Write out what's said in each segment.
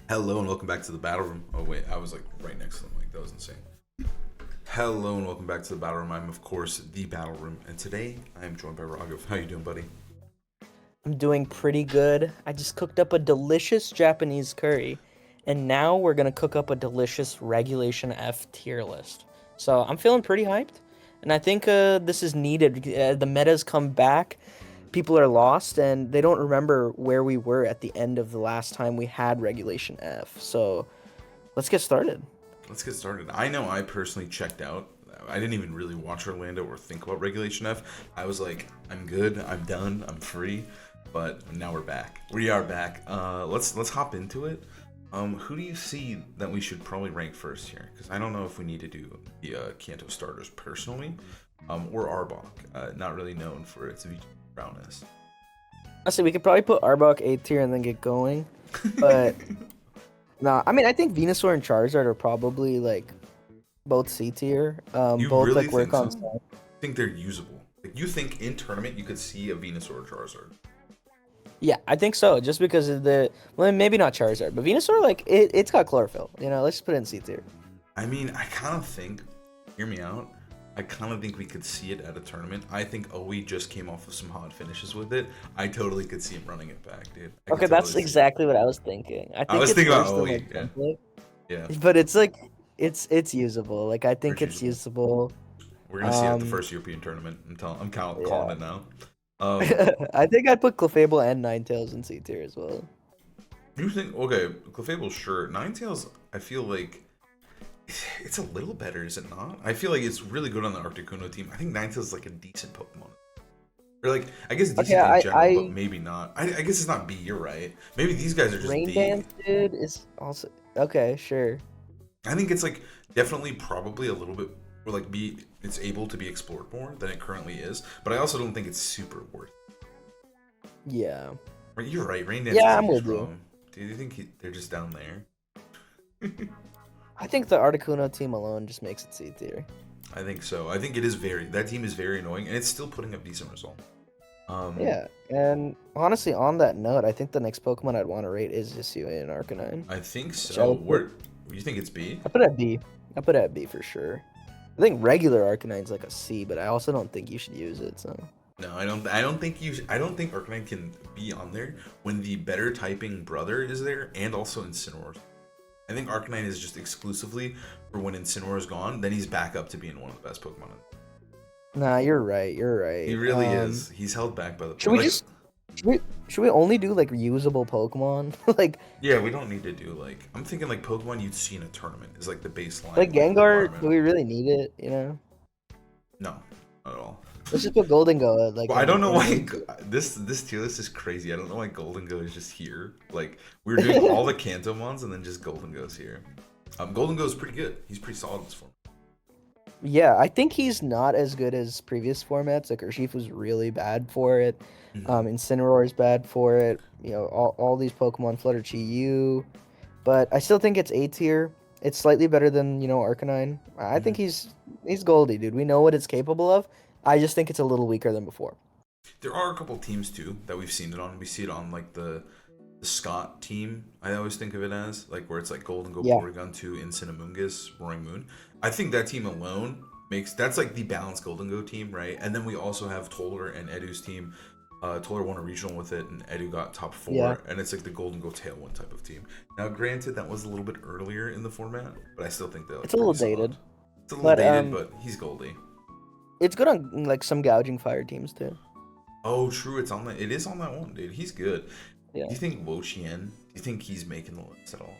Hello and welcome back to the battle room. Oh wait, I was like right next to the mic. That was insane. Hello and welcome back to the battle room. I'm of course the battle room, and today I am joined by Raghav. How you doing, buddy? I'm doing pretty good. I just cooked up a delicious Japanese curry, and now we're gonna cook up a delicious Regulation F tier list. So I'm feeling pretty hyped, and I think this is needed. The meta's come back, people are lost, and they don't remember where we were at the end of the last time we had Regulation F. So let's get started. Let's get started. I know I personally checked out. I didn't even really watch Orlando or think about Regulation F. I was like, I'm good. I'm done. I'm free. But now we're back. We are back. Let's hop into it. Who do you see that we should probably rank first here? Because I don't know if we need to do the Kanto starters personally, or Arbok. Not really known for its VG brownness. Honestly, we could probably put Arbok A tier and then get going, but no, I mean I think Venusaur and Charizard are probably like both C tier. You Both really like think work so? on stuff. I think they're usable. Like you think in tournament you could see a Venusaur or Charizard? Yeah, I think so. Just because of the well, maybe not Charizard, but Venusaur like it's got chlorophyll. Let's just put it in C tier. I mean, I kind of think. Hear me out. I kind of think we could see it at a tournament. I think Owie just came off of some hot finishes with it. I totally could see him running it back, dude. I could Okay, totally that's see it. exactly what I was thinking. I I think was it's thinking about worse than Owie. like Yeah, template, yeah. but it's like it's usable. Like I think Very it's usable. usable. We're gonna see it at the Um, first European tournament. Calling yeah. it now. Um, I think I'd put Clefable and Ninetales in C tier as well. you think okay? Clefable, sure. Ninetales, I feel like it's a little better, is it not? I feel like it's really good on the Articuno team. I think Ninetales is like a decent Pokemon. Or like, I guess Okay, decent in I general, but I maybe not. I guess it's not B, you're right. Maybe these guys are just Rain B. Dance dude is also okay. Sure. I think it's like definitely probably a little bit or like B it's able to be explored more than it currently is, but I also don't think it's super worth it. Yeah. Right, you're right, Rain Dance Yeah, isn't I'm too with you. strong. Do you think they're just down there? I think the Articuno team alone just makes it C tier. I think so. I think it is very that team is very annoying and it's still putting up decent results. Um Yeah, and honestly, on that note, I think the next Pokemon I'd want to rate is Hisuian and Arcanine, I think which I so. would put. Where you think it's B? I put at B. I put it at B for sure. I think regular Arcanine's like a C, but I also don't think you should use it. So No, I don't. I don't think you. I don't think Arcanine can be on there when the better typing brother is there, and also Incineroar. I think Arcanine is just exclusively for when Incineroar is gone. Then he's back up to being one of the best Pokemon. nah, you're right. You're He right. really is. He's held back by the Should we like. just should we should we only do like reusable Pokemon? Yeah, we don't need to do like. I'm thinking like Pokemon you'd see in a tournament is like the baseline like like Gengar. Do requirement. we really need it? No, not at all. Let's just put Golden Go like Well, I don't know in why A tier. this tier list is crazy. I don't know why Golden Go is just here. Like we were doing all the Kanto ones and then just Golden Go's here. Golden Go is pretty good. He's pretty solid in this form. Yeah, I think he's not as good as previous formats. Like Urshifu was really bad for it. Mhm. Incineroar is bad for it. All these Pokemon, Flutterchi U. But I still think it's A tier. It's slightly better than, Arcanine. I think Mhm. he's Goldie, dude. We know what it's capable of. I just think it's a little weaker than before. There are a couple teams too that we've seen it on. We see it on like the Scott team. I always think of it as like where it's like Golden Go, Yeah. Porygon 2, Incinemungus, Roaring Moon. I think that team alone makes that's like the balanced Golden Go team, right? And then we also have Toller and Edu's team. Toller won a regional with it, and Edu got top Yeah. four, and it's like the Golden Go Tailwind type of team. Now, granted, that was a little bit earlier in the format, but I still think they're It's like a little pretty dated. solid. It's a little But dated, but he's Goldie. it's good on like some gouging fire teams too. Oh, true. It's on that. It is on that one, dude. He's good. Yeah. Do you think Wo Chien? Do you think he's making the list at all?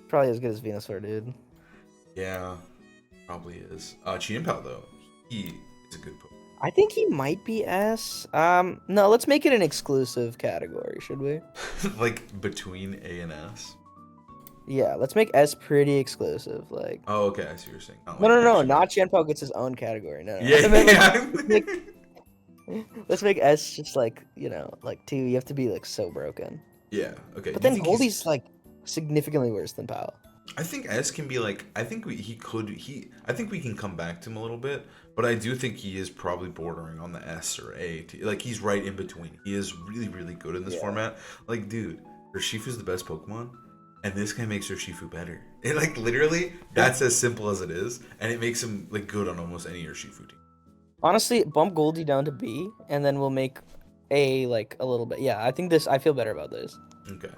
Probably as good as Venusaur, dude. Yeah, probably is. Chien-Pao though, he is a good Pokemon. I think he might be S. No, let's make it an exclusive category, should we? Like between A and S. Yeah, let's make S pretty exclusive. Like, Oh, okay. I see what you're saying. Not no, like no, no, actually. not Chanpao gets his own category. No, no, Yeah, I meant like let's make, yeah. let's make S just like like two. You have to be like so broken. Yeah. Okay. But Do you then think he's? Goldie's like significantly worse than Pao. I think S can be like. I think he could. I think we can come back to him a little bit, but I do think he is probably bordering on the S or A. Like he's right in between. He is really, really good in this Yeah. format. Like, dude. Urshifu's the best Pokemon, and this guy makes Urshifu better. It like literally, that's as simple as it is, and it makes him like good on almost any Urshifu team. Honestly, bump Goldie down to B, and then we'll make A like a little bit. Yeah, I think this. I feel better about this. Okay.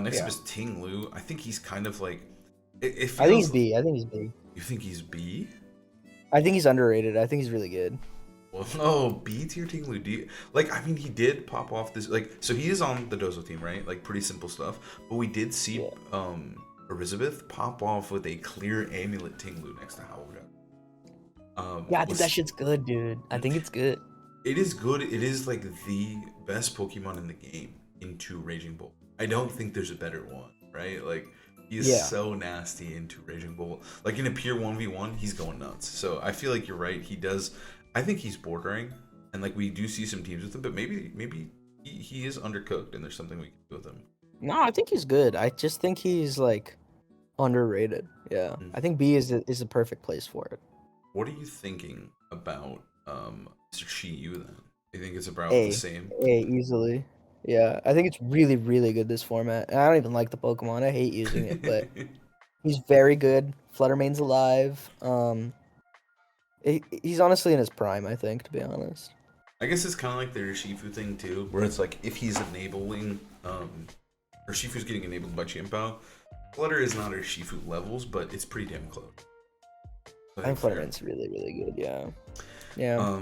Next up is Ting Lu. I think he's kind of like. It feels. I think he's B. I think he's B. You think he's B? I think he's underrated. I think he's really good. Well, oh, B tier Ting Lu. Do you, like? I mean, he did pop off this like. So he is on the Dozo team, right? Like pretty simple stuff. But we did see Elizabeth pop off with a clear amulet Ting Lu next to Howlga. Yeah, I think that shit's good, dude. I think it's good. It is good. It is like the best Pokemon in the game into Raging Bolt. I don't think there's a better one, right? Like he's so nasty into Raging Bolt. Like in a pure 1v1, he's going nuts. So I feel like you're right. He does. I think he's bordering, and like we do see some teams with him, but maybe he is undercooked, and there's something we can do with him. No, I think he's good. I just think he's like underrated. Yeah, I think B is the perfect place for it. What are you thinking about Mr. Shiyu then? You think it's about the same? A easily. Yeah, I think it's really, really good this format. And I don't even like the Pokemon. I hate using it, but he's very good. Fluttermane's alive. He's honestly in his prime, I think, to be honest. I guess it's kind of like the Urshifu thing too, where it's like if he's enabling, Urshifu's getting enabled by Chimpao. Flutter is not Urshifu levels, but it's pretty damn close. I think Fluttermane's really, really good. Yeah. Yeah.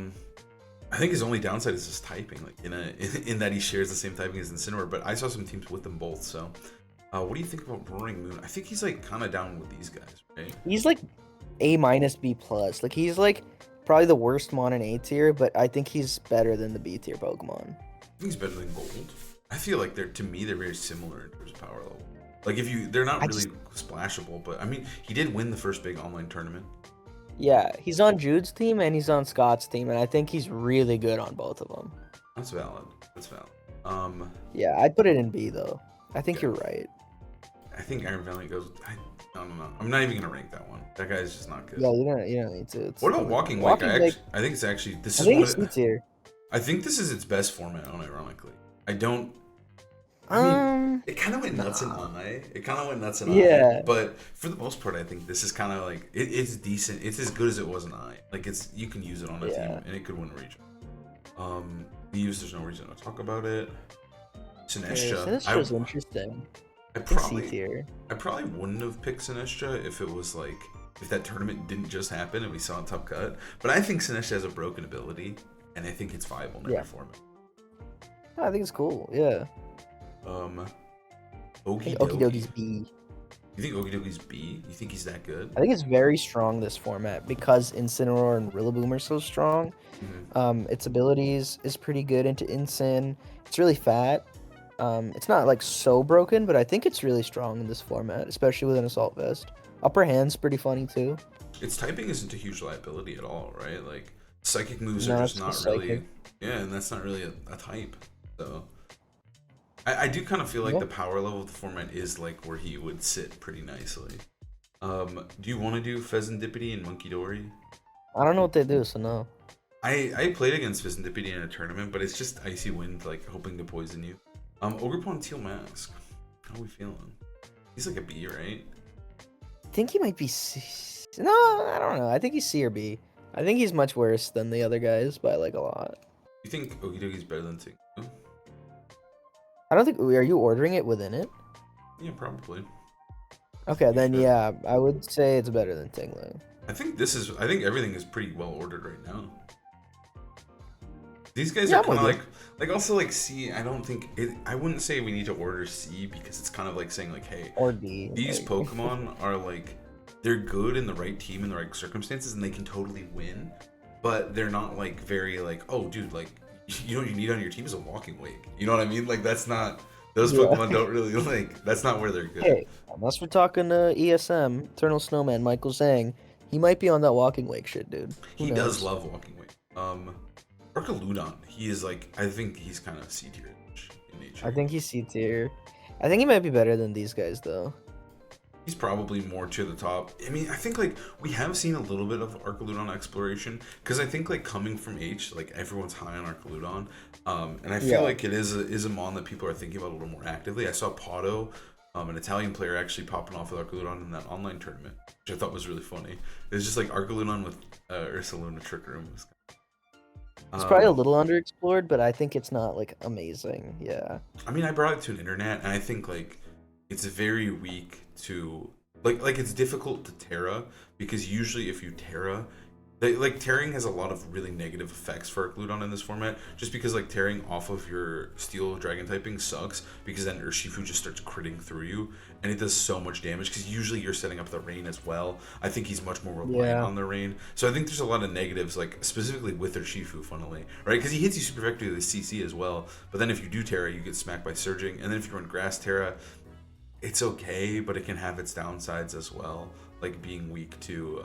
I think his only downside is his typing, like in that he shares the same typing as Incineroar. But I saw some teams with them both. So, what do you think about Roaring Moon? I think he's like kind of down with these guys, right? He's like A minus B plus. Like he's like probably the worst mon in A tier, but I think he's better than the B tier Pokemon. I think he's better than Gold. I feel like they're very similar in terms of power level. Like they're not really splashable, but I mean he did win the first big online tournament. Yeah, he's on Jude's team and he's on Scott's team, and I think he's really good on both of them. That's valid. That's valid. Yeah, I'd put it in B though. I think you're right. I think Iron Valiant goes. I don't know. I'm not even gonna rank that one. That guy's just not good. Yeah, you don't need to. What about Walking Wake? I think it's actually this is. I think it's C tier. I think this is its best format, unironically. I don't. I mean, it kind of went nuts in I. I. But for the most part, I think this is kind of like it's decent. It's as good as it was in I. Like you can use it on a team and it could win a region. Leaves. There's no reason to talk about it. Sinestcha. Sinestcha's interesting. I probably wouldn't have picked Sinestcha if it was like if that tournament didn't just happen and we saw a top cut. But I think Sinestcha has a broken ability, and I think it's viable in every format. I think it's cool. Yeah. Okidogi's B. You think Okidogi's B? You think he's that good? I think it's very strong this format because Incineroar and Rillaboom are so strong. Mm-hmm. Its abilities is pretty good into Incin. It's really fat. It's not like so broken, but I think it's really strong in this format, especially with an Assault Vest. Upper Hand's pretty funny too. Its typing isn't a huge liability at all, right? Like psychic moves are just not really. Yeah, and that's not really a type. So. I do kind of feel like the power level of the format is like where he would sit pretty nicely. Do you want to do Pheasantipity and Monkey Dory? I don't know what they do, so no. I played against Pheasantipity in a tournament, but it's just Icy Wind, like hoping to poison you. Ogerpon Teal Mask. How are we feeling? He's like a B, right? I think he might be C. No, I don't know. I think he's C or B. I think he's much worse than the other guys by like a lot. You think Okidogi's better than Ting? I don't think. Are you ordering it within it? Yeah, probably. Okay, then yeah, I would say it's better than Tingling. I think everything is pretty well ordered right now. These guys are kind of like also like C. I don't think I wouldn't say we need to order C because it's kind of like saying like, hey, or D. These Pokemon are like they're good in the right team in the right circumstances and they can totally win, but they're not like very like, oh dude, like you know what you need on your team is a Walking Wake. You know what I mean? Like that's not those Pokemon don't really like that's not where they're good. Hey, unless we're talking ESM, Eternal Snowman, Michael Zhang, he might be on that Walking Wake shit, dude. He does love Walking Wake. Articuno, he is like I think he's kind of C tier in nature. I think he's C tier. I think he might be better than these guys though. He's probably more to the top. I mean, I think like we have seen a little bit of Arcaludon exploration because I think like coming from H, like everyone's high on Arcaludon, and I feel Yeah. like it is a mon that people are thinking about a little more actively. I saw Pato, an Italian player, actually popping off with Arcaludon in that online tournament, which I thought was really funny. It's just like Arcaludon with Ursaluna Trick Room. It's probably a Um, little underexplored, but I think it's not like amazing. Yeah. I mean, I brought it to an internet, and I think like it's very weak to like it's difficult to Terra because usually if you Terra, like tearing has a lot of really negative effects for Gluton in this format. Just because like tearing off of your Steel Dragon typing sucks because then Urshifu just starts critting through you, and it does so much damage because usually you're setting up the rain as well. I think he's much more reliant Yeah. on the rain, so I think there's a lot of negatives like specifically with Urshifu, funnily, right? Because he hits you super effectively with CC as well. But then if you do Terra, you get smacked by Surging, and then if you run Grass Terra, it's okay, but it can have its downsides as well, like being weak to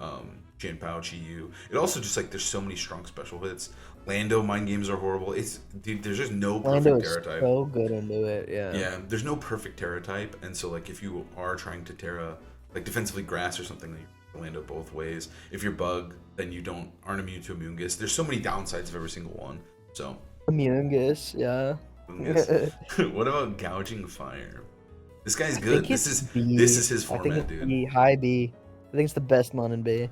Jinpao, Chi-Yu. It also just like there's so many strong special hits. Lando mind games are horrible. It's dude, there's just no Orlando perfect is Terra type. so good into it. Yeah. Yeah, there's no perfect Terra type, and so like if you are trying to Terra like defensively Grass or something, like you Lando both ways. If you're Bug, then you aren't immune to Immungus. There's so many downsides of every single one. So Immungus, yeah. Immungus. What about Gouging Fire? This guy's I think good. This it's is B. his I think format, it's dude. B, high B. I think it's the best mon in B.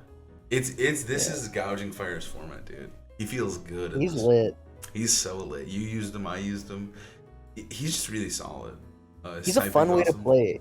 This Yeah. is Gouging Fire's format, dude. He feels good in He's this. lit. He's so lit. You used him, I used him. He's just really solid. His He's a fun typing's way to awesome. play.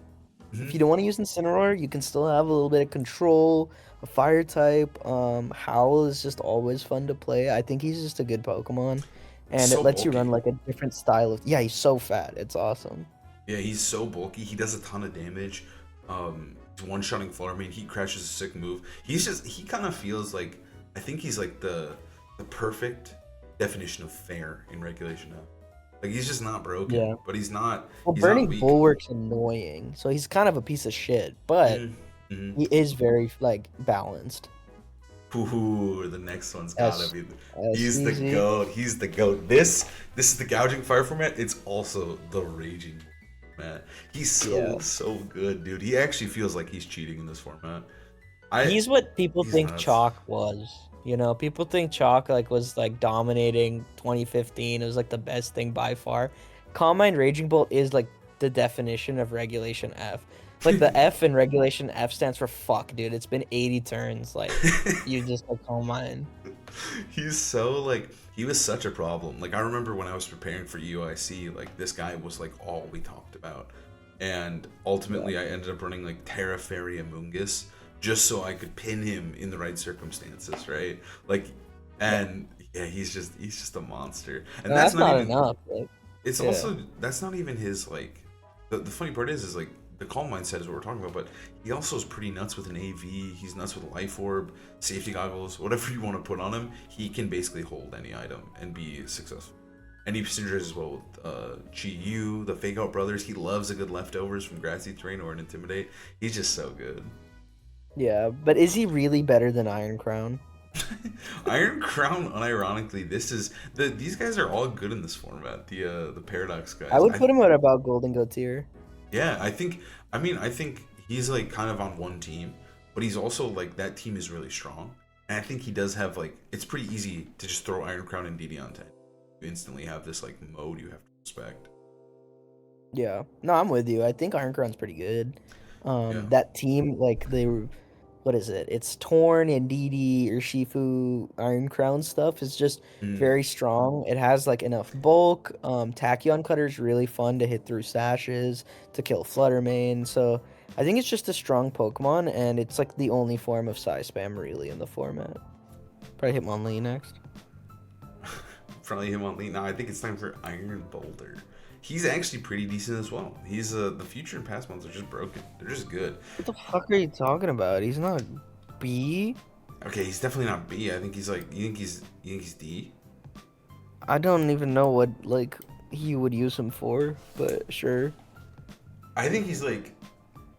Mhm. If you don't want to use Incineroar, you can still have a little bit of control, a fire type. Howl is just always fun to play. I think he's just a good Pokemon. And it So lets you run bulky. like a different style of he's so fat. It's awesome. Yeah, he's so bulky. He does a ton of damage. He's one-shotting Flormane. Heat Crash is a sick move. He kind of feels like, I think he's like the perfect definition of fair in regulation now. Like he's just not broken, Yeah. but he's not Well, not Burning weak. Bulwark's annoying, so he's kind of a piece of shit, but Mm-hmm. he is very like balanced. Ooh, the next one's gotta As be. as He's the easy. goat. He's the goat. This is the Gouging Fire format. It's also the Raging format. He's Yeah. so good, dude. He actually feels like he's cheating in this format. I He's what people he's think nuts. Chalk was. You know, people think Chalk like was like dominating 2015. It was like the best thing by far. Calm Mind Raging Bolt is like the definition of Regulation F. Like the F in Regulation F stands for fuck, dude. It's been 80 turns. Like you just like Calm Mind. He's so like he was such a problem. Like I remember when I was preparing for UIC, like this guy was like all we talked about. And ultimately I ended up running like Terra Fairy Amoongus just so I could pin him in the right circumstances, right? Like and yeah, he's just a monster. And No, that's that's not even enough. Like, it's yeah. also that's not even his like the funny part is like the calm mindset is what we're talking about, but he also is pretty nuts with an AV. He's nuts with Life Orb, safety goggles, whatever you want to put on him. He can basically hold any item and be successful. And he synergizes as well with Chi-Yu, the Fake Out Brothers. He loves a good leftovers from Grassy Terrain or an Intimidate. He's just so good. Yeah, but is he really better than Iron Crown? Iron Crown, unironically, these guys are all good in this format. The Paradox guys. I would put him at about Golden Goat tier. Yeah, I think he's like kind of on one team, but he's also like that team is really strong. And I think he does have like it's pretty easy to just throw Iron Crown and DD on 10. You instantly have this like mode you have to respect. Yeah. No, I'm with you. I think Iron Crown's pretty good. Yeah. That team, like they were, what is it? It's Torn and DD or Shifu Iron Crown stuff is just Mm. very strong. It has like enough bulk. Tachyon Cutter is really fun to hit through sashes to kill Fluttermane. So I think it's just a strong Pokemon, and it's like the only form of Psy Spam really in the format. Probably Hitmonlee next. Probably him on lead. Now I think it's time for Iron Boulder. He's actually pretty decent as well. He's the future and past ones are just broken. They're just good. What the fuck are you talking about? He's not B. Okay, he's definitely not B. I think he's like you think he's D? I don't even know what like he would use him for, but sure. I think he's like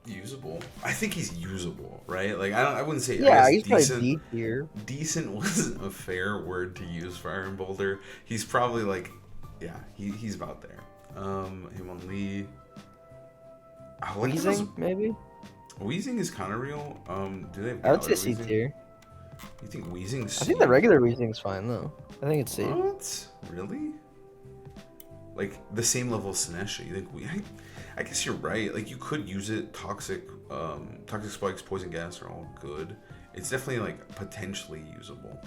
usable. I think he's usable, right? Like I wouldn't say Yeah, I he's guess probably decent. D tier. Decent wasn't a fair word to use for Iron Boulder. He's probably like yeah, he's about there. Him on Lee. I like him as, Freezing, maybe? Wheezing is kind of real. Do they have I would say Galar C Wheezing? tier. You think Wheezing's C? I think the regular Weezing's fine though. I think it's C. What? Really? Like the same level as Sinesha. You think I guess you're right. Like you could use it. Toxic spikes, poison gas are all good. It's definitely like potentially usable.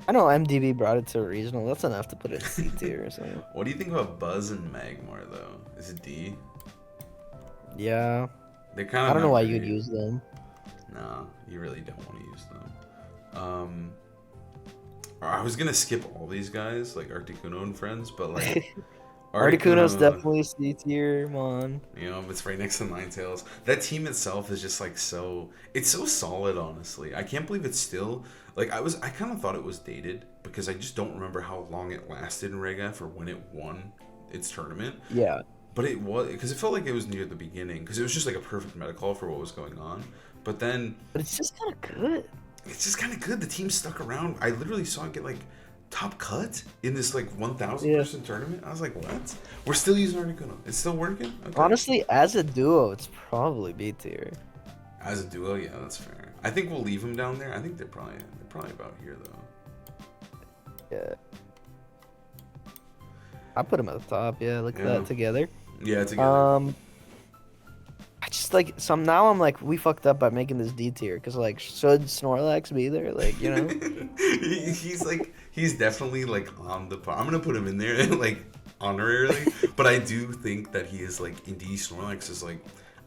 I know MDB brought it to a regional. That's enough to put it in C tier or something. What do you think about Buzz and Magmar though? Is it D? Yeah. They're kind of. I don't know why you'd use them. Nah, you really don't want to use them. I was gonna skip all these guys like Articuno and friends, but like Articuno's definitely C tier, man. You know, it's right next to Ninetales. That team itself is just like it's so solid, honestly. I can't believe it's still like I kind of thought it was dated because I just don't remember how long it lasted in Reg F or when it won its tournament. Yeah. But it was because it felt like it was near the beginning because it was just like a perfect meta call for what was going on. But then, but it's just kind of good. It's just kind of good. The team stuck around. I literally saw it get like top cut in this like 1,000 person tournament. I was like, what? We're still using Articuno. It's still working. Okay. Honestly, as a duo, it's probably B tier. As a duo, yeah, that's fair. I think we'll leave them down there. I think they're probably about here though. Yeah. I put them at the top. Yeah, look at that together. Yeah, together. I just like now I'm like we fucked up by making this D tier because like should Snorlax be there, like, you know? he's definitely like on the I'm gonna put him in there like honorarily, but I do think that he is like indeed Snorlax is like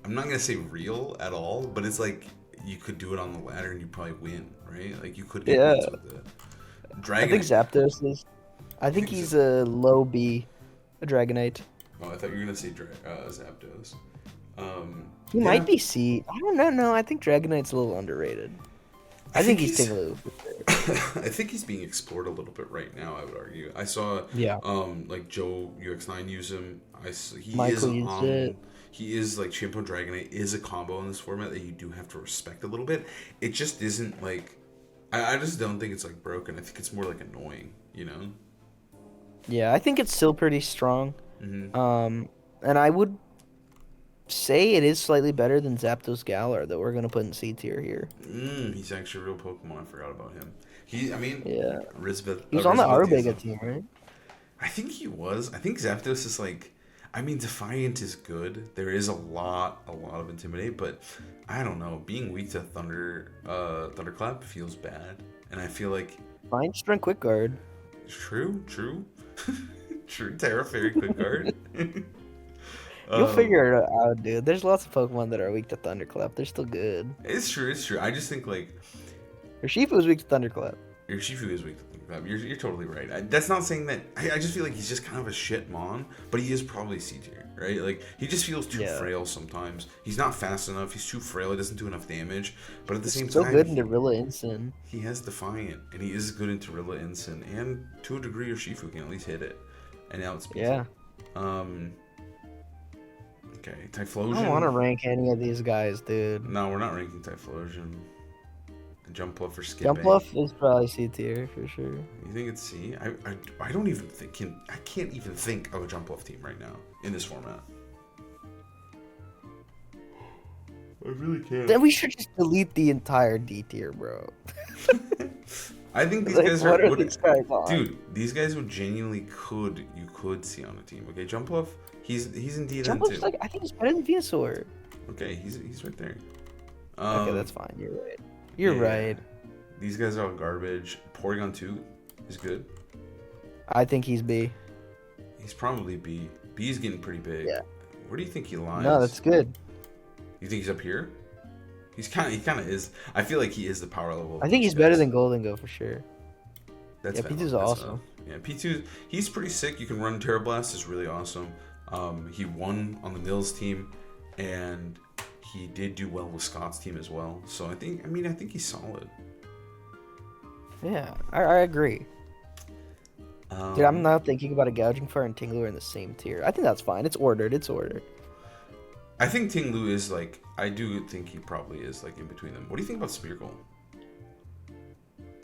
I'm not gonna say real at all, but it's like you could do it on the ladder and you probably win, right? Like you could get wins with it. Dragonite. I think Zapdos is. I think he's a low B, a Dragonite. Oh, I thought you were gonna say Zapdos. He might be C. I don't know. No, I think Dragonite's a little underrated. I think he's Tinglu. I think he's being explored a little bit right now. I would argue. I saw like Joe UX9 use him. He is like Shampoo Dragonite is a combo in this format that you do have to respect a little bit. It just isn't like I just don't think it's like broken. I think it's more like annoying, you know? Yeah, I think it's still pretty strong. Mm-hmm. And I would say it is slightly better than Zapdos Galar that we're gonna put in C tier here. He's actually a real Pokemon. I forgot about him. Rizbeth. He was on the Arubega team, right? I think he was. I think Zapdos is like. I mean, Defiant is good. There is a lot of Intimidate, but I don't know. Being weak to Thunderclap feels bad, and I feel like. Fine Strength Quick Guard. True. Terra Fairy Quick Guard. You'll figure it out, dude. There's lots of Pokemon that are weak to Thunderclap. They're still good. It's true. I just think like Urshifu is weak to Thunderclap. Urshifu is weak to Thunderclap. You're totally right. That's not saying that. I just feel like he's just kind of a shit mon, but he is probably C tier, right? Like he just feels too frail sometimes. He's not fast enough. He's too frail. He doesn't do enough damage. But at the same time, so good in Dorilla Instant. He has Defiant, and he is good in Dorilla Instant, and to a degree, Urshifu can at least hit it. And now it's yeah. Okay, Typhlosion. I don't want to rank any of these guys, dude. No, we're not ranking Typhlosion. Jumpluff for skipping. Jumpluff is probably C tier for sure. You think it's C? I don't even think I can't even think of a Jumpluff team right now in this format. I really can't. Then we should just delete the entire D tier, bro. I think these guys are these guys on? Dude, these guys would genuinely you could see on a team. Okay, Jumpluff, he's indeed Jumpluff's like I think he's better than Venusaur. Okay, he's right there. Okay, that's fine. You're right. You're right. These guys are all garbage. Porygon 2 is good. I think he's B. He's probably B. B is getting pretty big. Yeah. Where do you think he lies? No, that's good. You think he's up here? He kind of is. I feel like he is the power level. I think he's better than Goldengo for sure. That's P2's awesome. Yeah, P2, he's pretty sick. You can run Terra Blast, is really awesome. He won on the Nils team, and he did do well with Scott's team as well. So I think he's solid. Yeah, I agree. Dude, I'm not thinking about a Gouging Fire and Tinglu are in the same tier. I think that's fine. It's ordered. I think Tinglu is like, I do think he probably is like in between them. What do you think about Speargle?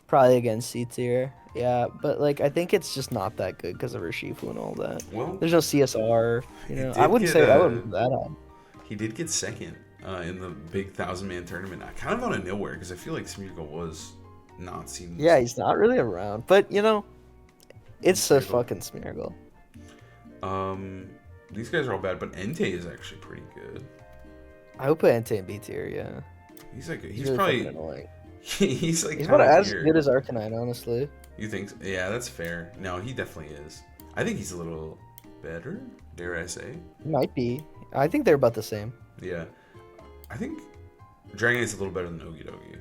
Probably against C tier. Yeah, but like I think it's just not that good because of Urshifu and all that. Well, there's no CSR. You know, I wouldn't put that on. He did get second in the big 1,000-man tournament. Kind of out of nowhere because I feel like Smeargle was not seen. Yeah, he's not really around, but you know, it's a Smeargle. fucking Smeargle. These guys are all bad, but Entei is actually pretty good. I would put Entei in B tier. Yeah, He's like he's really probably fucking annoying. he's like He's kind about of as weird. good as Arcanine, honestly. You think? Yeah, that's fair. No, he definitely is. I think he's a little better. Dare I say? He might be. I think they're about the same. Yeah, I think Dragonate's a little better than Okidogi.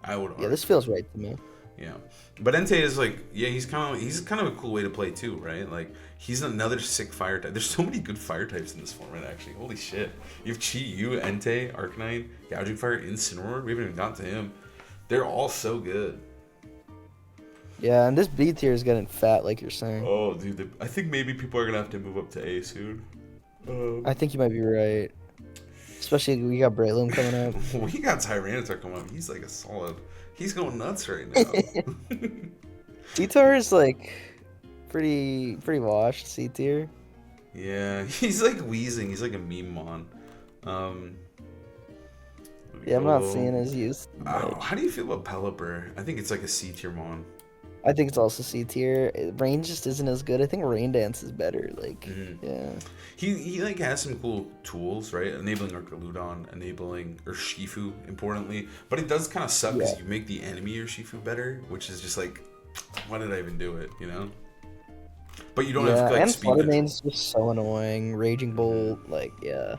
I would. Yeah, this feels right to me. Yeah, but Entei is like, yeah, he's kind of a cool way to play too, right? Like he's another sick fire type. There's so many good fire types in this format, actually. Holy shit! You have Chi-Yu, Entei, Arcanine, Gouging Fire, Incineroar. We haven't even gotten to him. They're all so good. Yeah, and this B tier is getting fat, like you're saying. Oh, dude, I think maybe people are gonna have to move up to A soon. I think you might be right. Especially we got Breloom coming up. We got Tyranitar coming up. He's like a solid. He's going nuts right now. D-Tar is like pretty washed. C tier. Yeah, he's like wheezing. He's like a meme mon. Yeah, I'm not seeing his use. How do you feel about Pelipper? I think it's like a C tier mon. I think it's also C tier. Rain just isn't as good. I think Rain Dance is better. Like, yeah. He like has some cool tools, right? Enabling Arcaludon, enabling Urshifu, importantly. But it does kind of suck because you make the enemy Urshifu better, which is just like, why did I even do it? You know. But you don't have to like and speed control. Fluttermane's just so annoying. Raging Bolt, like, yeah.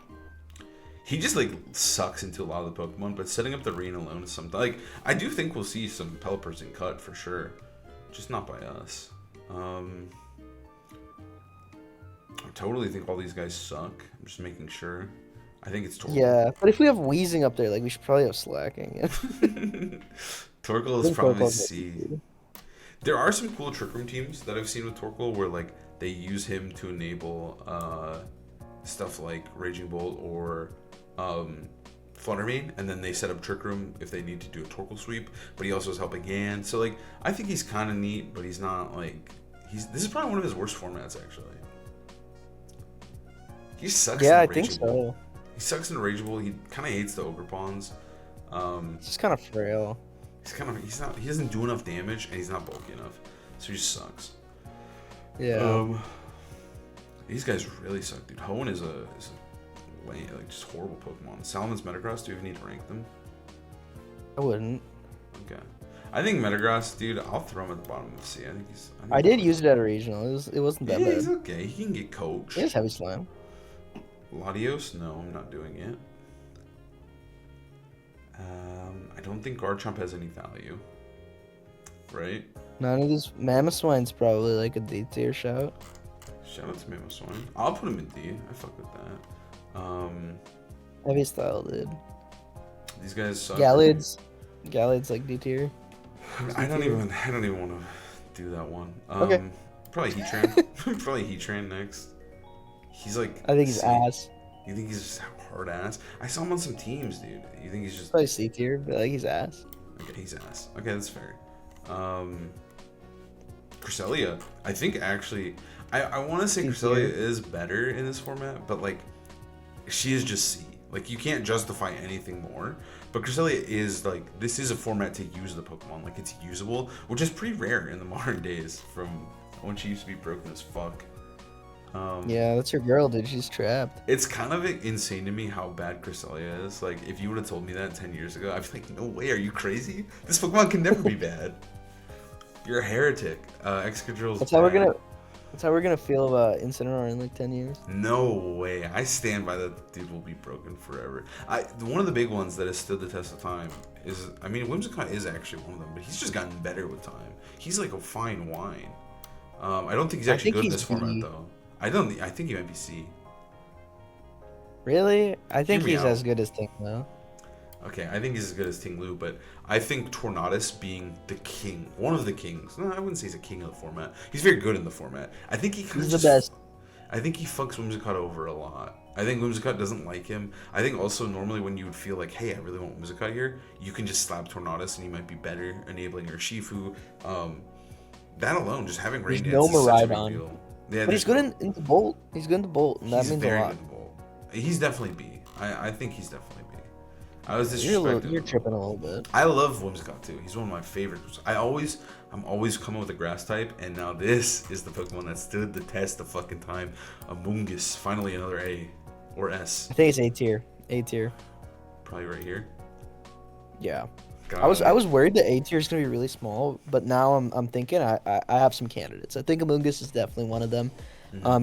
He just like sucks into a lot of the Pokemon, but setting up the rain alone is something. Like I do think we'll see some Pelipers in cut for sure, just not by us. I totally think all these guys suck. I'm just making sure. I think it's Torkoal. Yeah, but if we have Wheezing up there, like we should probably have Slacking. Torkoal is probably C. There are some cool Trick Room teams that I've seen with Torkoal where like they use him to enable stuff like Raging Bolt or Fluttermane, and then they set up Trick Room if they need to do a Torkoal sweep, but he also has Helping Hand. So like I think he's kind of neat, but he's not like this is probably one of his worst formats actually. He sucks. Yeah, in I think Raging Bolt. so. He sucks in Rageable. He kind of hates the Ogre Pawns. He's just kind of frail. He doesn't do enough damage, and he's not bulky enough, so he just sucks. Yeah. These guys really suck, dude. Hoenn is a lame, like just horrible Pokemon. Salamence, Metagross. Do you even need to rank them? I wouldn't. Okay. I think Metagross, dude. I'll throw him at the bottom of C. I did use it at a regional. It wasn't that yeah, bad. he's okay. He can get coached. He has Heavy Slam. Latios? No, I'm not doing it. I don't think Garchomp has any value. Right? None of these. Mamoswine's probably like a D tier shout. Shout out to Mamoswine. I'll put him in D. I fuck with that. Heavy Style did. These guys suck. Gallades like D tier. I don't even want to do that one. Okay. Probably Heatran. Probably Heatran next. He's like. I think he's ass. You think he's just hard ass? I saw him on some teams, dude. You think he's just Probably C tier, but like he's ass. Okay, he's ass. Okay, that's fair. Cresselia. I think actually I want to say Cresselia is better in this format, but like she is just C. Like you can't justify anything more. But Cresselia is like this is a format to use the Pokemon. Like it's usable, which is pretty rare in the modern days from when she used to be broken as fuck. Yeah, that's your girl, dude. She's trapped. It's kind of insane to me how bad Cresselia is. Like, if you would have told me that 10 years ago, I'd be like, no way, are you crazy? This Pokemon can never be bad. You're a heretic. Excadrill's That's how we're gonna feel about Incineroar in like 10 years. No way. I stand by that. Dude will be broken forever. One of the big ones that has stood the test of time is, I mean, Whimsicott is actually one of them, but he's just gotten better with time. He's like a fine wine. I don't think he's actually good in this format, though. I think he might be C. Really? I think he's out. as good as Ting though. Okay, I think he's as good as Ting Lu, but I think Tornadus being the king, one of the kings. No, I wouldn't say he's a king of the format. He's very good in the format. I think he's the best. I think he fucks Whimsicott over a lot. I think Whimsicott doesn't like him. I think also normally when you would feel like, hey, I really want Whimsicott here, you can just slap Tornadus and he might be better, enabling Urshifu. That alone, just having Rain Dance is such a big deal. Yeah, but he's good in the Bolt. He's good in the Bolt, and that means a lot. Good in the Bolt. He's definitely B. I think he's definitely B. I was You're disrespected. tripping a little bit. I love Whimsicott too. He's one of my favorites. I'm always coming with a grass type, and now this is the Pokemon that stood the test of fucking time. Amoonguss, finally another A or S. I think it's A tier. A tier. Probably right here. Yeah. God. I was worried that A tier is gonna be really small, but now I'm thinking I have some candidates. I think Amoonguss is definitely one of them.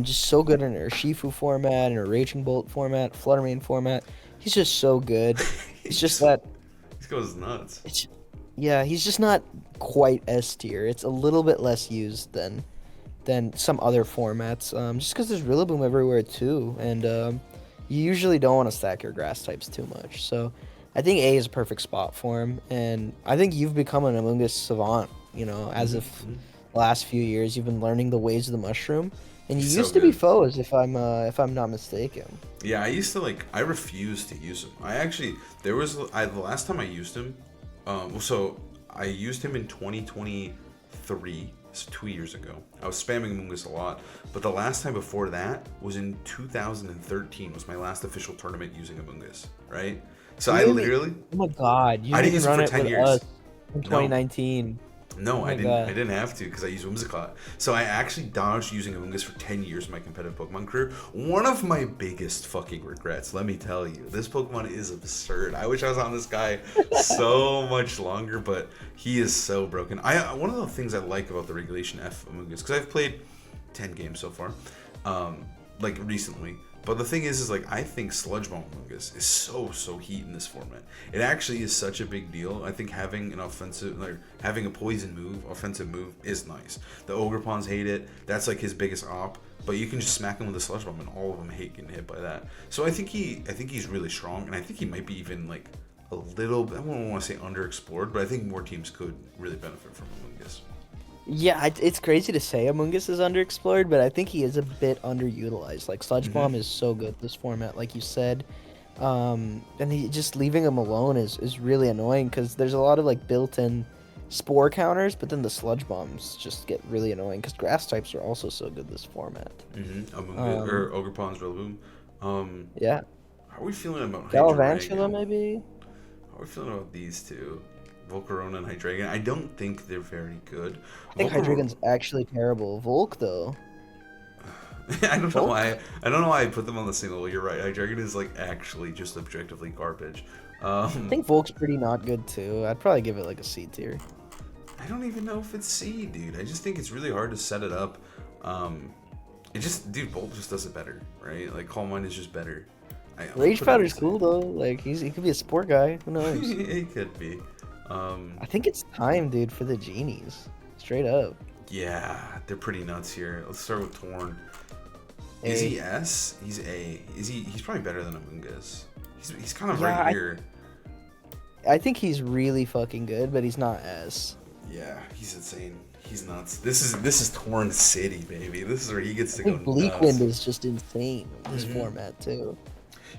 Just so good in her Shifu format, in her Raging Bolt format, Flutter Mane format. He's just so good. It's just that He goes nuts. yeah, he's just not quite S tier. It's a little bit less used than some other formats. Just because there's Rillaboom everywhere too, and you usually don't want to stack your grass types too much. So I think A is a perfect spot for him, and I think you've become an Amoonguss savant. You know, as of the last few years, you've been learning the ways of the mushroom, and you He's used so to be good. foes, if I'm not mistaken. Yeah, I used to I refused to use him. The last time I used him, so I used him in 2023, so 2 years ago. I was spamming Amoonguss a lot, but the last time before that was in 2013. Was my last official tournament using Amoonguss, right? So I literally, Oh my god, you I didn't didn't use even it run for it 10 with years. us in No. 2019. No, Oh I my didn't. God. I didn't have to because I used Whimsicott. So I actually dodged using Amoonguss for 10 years of my competitive Pokemon career. One of my biggest fucking regrets, let me tell you. This Pokemon is absurd. I wish I was on this guy so much longer, but he is so broken. One of the things I like about the Regulation F Amoonguss, because I've played 10 games so far, recently. But the thing is I think Sludge Bomb Amoonguss is so heat in this format. It actually is such a big deal. I think having having a poison move, offensive move, is nice. The Ogrepons hate it. That's his biggest op. But you can just smack him with a Sludge Bomb, and all of them hate getting hit by that. So I think he's really strong, and I think he might be even a little. I don't want to say underexplored, but I think more teams could really benefit from Amoonguss. Yeah, it's crazy to say Amoonguss is underexplored, but I think he is a bit underutilized. Sludge Bomb is so good this format, like you said, and just leaving him alone is really annoying because there's a lot of built-in spore counters, but then the Sludge Bombs just get really annoying because grass types are also so good this format. Amoonguss or Ogrepons, Rillaboom. Yeah, How are we feeling about Galvantula Hydreigon? maybe. How are we feeling about these two? Volcarona and Hydreigon. I don't think they're very good. I think Hydreigon's actually terrible. Volk though. I don't know Volk? why. I don't know why I put them on the same level. You're right. Hydreigon is actually just objectively garbage. I think Volk's pretty not good too. I'd probably give it a C tier. I don't even know if it's C, dude. I just think it's really hard to set it up. Volt just does it better, right? Calm Mind is just better. Rage Powder's cool though. He could be a sport guy. Who knows? He could be. I think it's time, dude, for the Genies. Straight up. Yeah, they're pretty nuts here. Let's start with Torn. A. Is he S? He's A. He's probably better than Amoonguss. He's kind of Yeah, right here. I think he's really fucking good, but he's not S. Yeah, he's insane. He's nuts. This is Torn City, baby. This is where he gets to I go think Bleak nuts. Wind is just insane in this format too.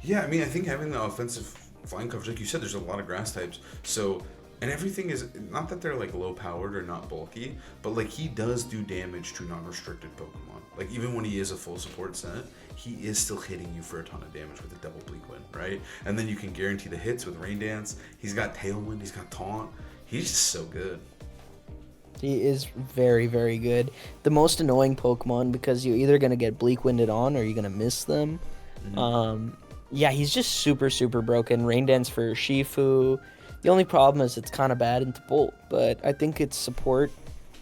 Yeah, I think having the offensive flying coverage, like you said, there's a lot of grass types. So, and everything is not that they're low powered or not bulky, but he does do damage to non-restricted Pokemon. Even when he is a full support set, he is still hitting you for a ton of damage with a double Bleak Wind, right? And then you can guarantee the hits with Rain Dance. He's got Tailwind. He's got Taunt. He's just so good. He is very, very good. The most annoying Pokemon because you're either gonna get Bleak Winded on or you're gonna miss them. Yeah, he's just super, super broken. Rain Dance for Shifu. The only problem is it's kind of bad into Bolt, but I think its support